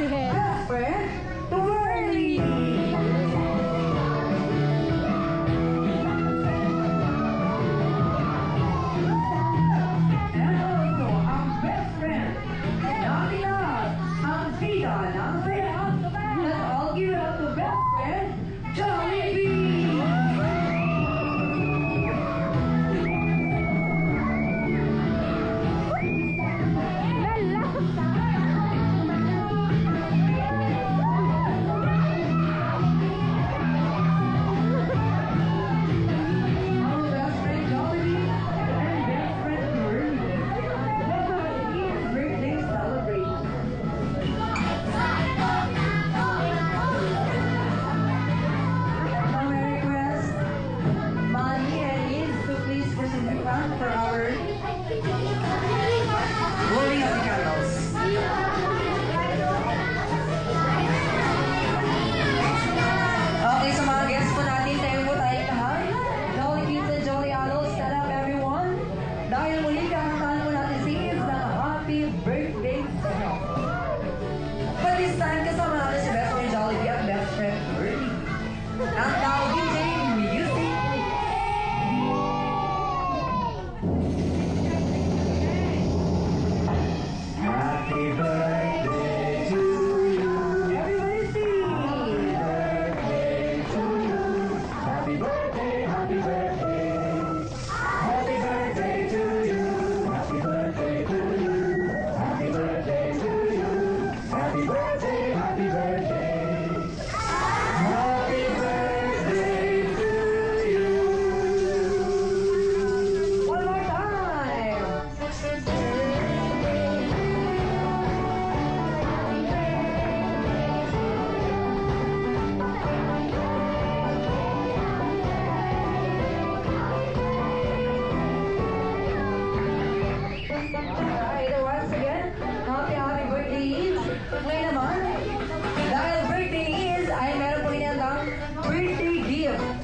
best friend, Worry! And also, ang best friend, Nadia, ang sida ng saya. Let's all give it up to best friend, Jollibee!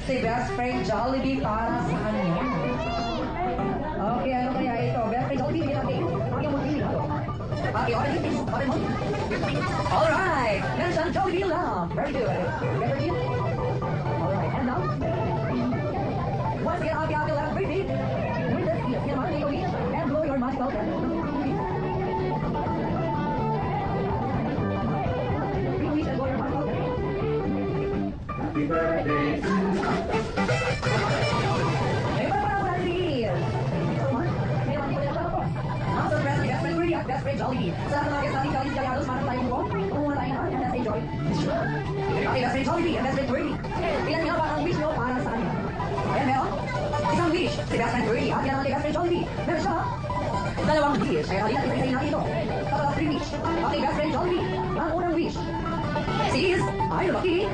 Si best friend Jollibee para sa kanya. Okay, ano kaya ito? Best friend Jollibee, bigyan natin. Pakinggan mo din ito. Okay, okay mo. Alright, mention Jollibee lang. Very good. Very good. Alright, and now? Once again, happy last birthday. With this gift, you must take a wish and blow your magical candle. Wish and blow your magical candle. Happy birthday to you. Best friend Jollibee. Sa lahat ng mga guests natin, Jollibee Galiados, marang tayo po. Kumuha tayo na, and let's enjoy. Okay, best friend Jollibee, and best friend Worthy. Ilan nga ba ang wish nyo para sa kanya? Ayan, meron? Isang wish, si best friend Worthy. At yan natin, best friend Jollibee. Meron siya, dalawang wish. Kaya kanina, isa-isayin natin ito. Kapag 3 wish. Okay, best friend Jollibee. Ang unang wish. Si Is ay lumaki,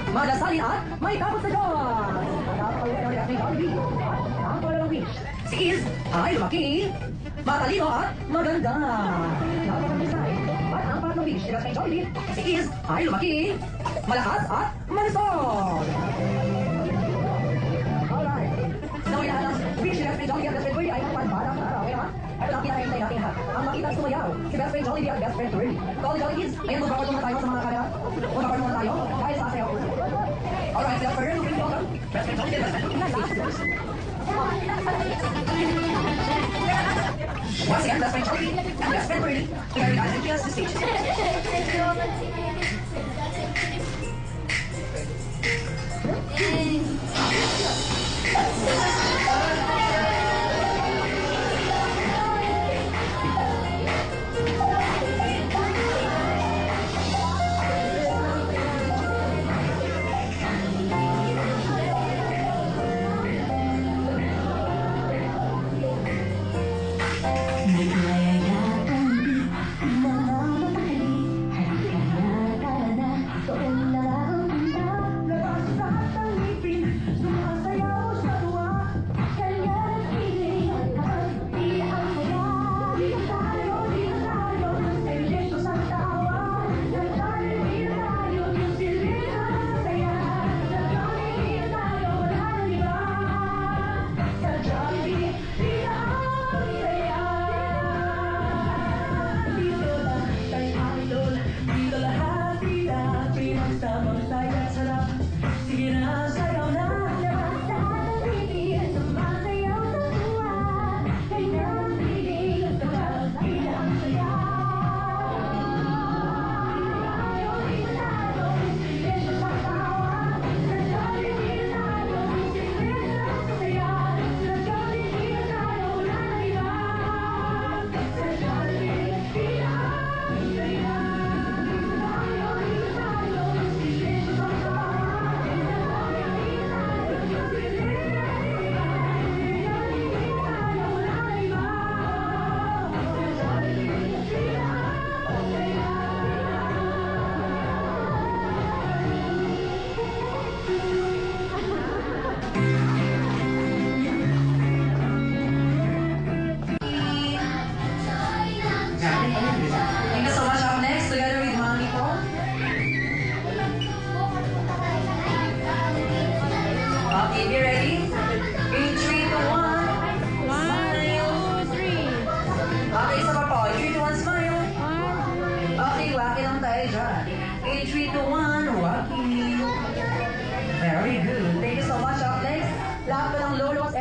madasalin at may tapos sa Diyos. Kapag best friend Jollibee. Ang pangalawang wish. Si Is ay lumaki, matalino at maganda. Napakamisay. At ang pangatlong wish, si best friend Jollibee. Si Is ay lumaki, malakas at malusog. Alright. Nawin na ang wish, si best friend Jollibee at best friend Worthy ay magpadbadang araw. Kaya naman, ito lang pinahintay natin ha. Ang makita sumayaw, si best friend Jollibee at best friend Worthy. Call Jollibees, ngayon magpapatong na tayo sa mga kamera. Magpapatong na tayo dahil sa sayaw. Alright, without further ado, welcome. Best friend Jollibee, best friend Worthy. Once again, best friend Jollibee and best friend Worthy, carry us and the stage. Sayaw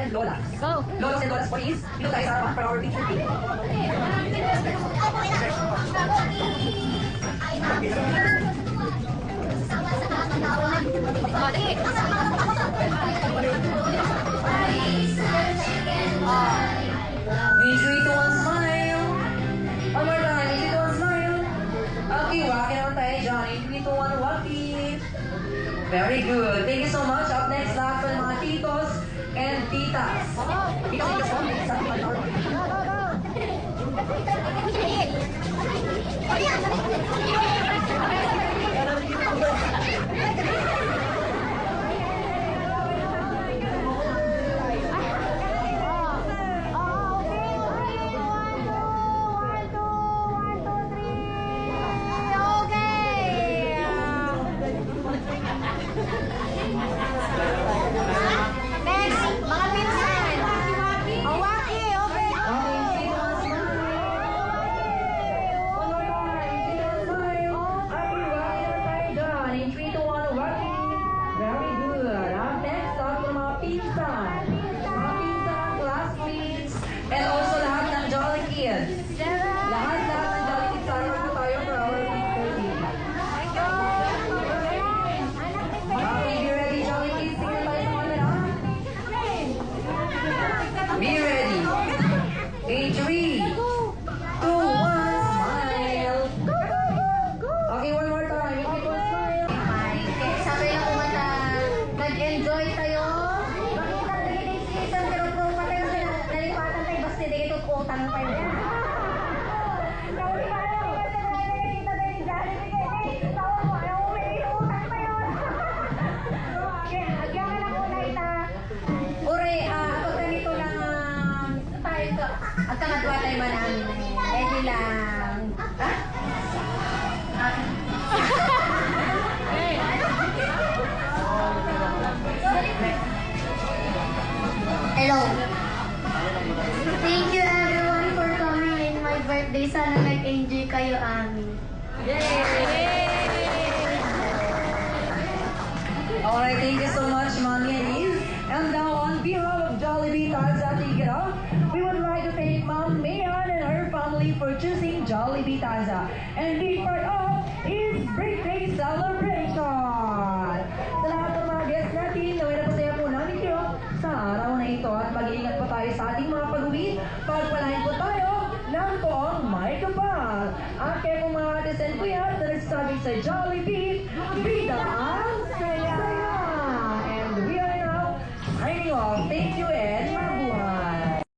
and lolas. Go! Lolos and lolas, please. Dito tayo sa harapan para our picture team. In 3, 2, 1, smile. One more time, in 3, 2, 1, smile. Okay, walking on tayo dyan. In 3, 2, 1, walking. Very good. Thank you so much. Up next, lahat ng mga titos and titas. Titos, titos, titos, sa ating mga and also lahat ng Jolly Kids. Lahat ng Jolly Kids, sarap po tayo for our picture team. Okay, be ready, Jolly Kids. Tingnan tayo sa camera. Be ready. In 3, 2, 1, smile. Okay, one more time. In 3, 2, 1, smile. Sabi ng kumanta, nag-enjoy tayo. Makita na din yung season, pero kung patay sila, nalipatan tayo, basta di ito utang tayo. Uri, pag ganito lang tayo, at kanadwa tayo man ang pwede lang. Hello. Thank you everyone for coming in my birthday. Sana nag-enjoy kayo amin. Alright, thank you so much, Mommy and Eve. And now, on behalf of Jollibee Taza Tigera, we would like to thank Mom Mayan and her family for choosing Jollibee Taza and being part of his birthday celebration. Sa lahat ng mga guests natin, naway na pasaya po namin kayo sa araw na ito at mag-iingat po tayo sa ating mga pag-uwi. Pagpalain po tayo ng poong may kapal. Ang kaya pong mga atis and kuya na nagsasabi sa Jollibee, Vida!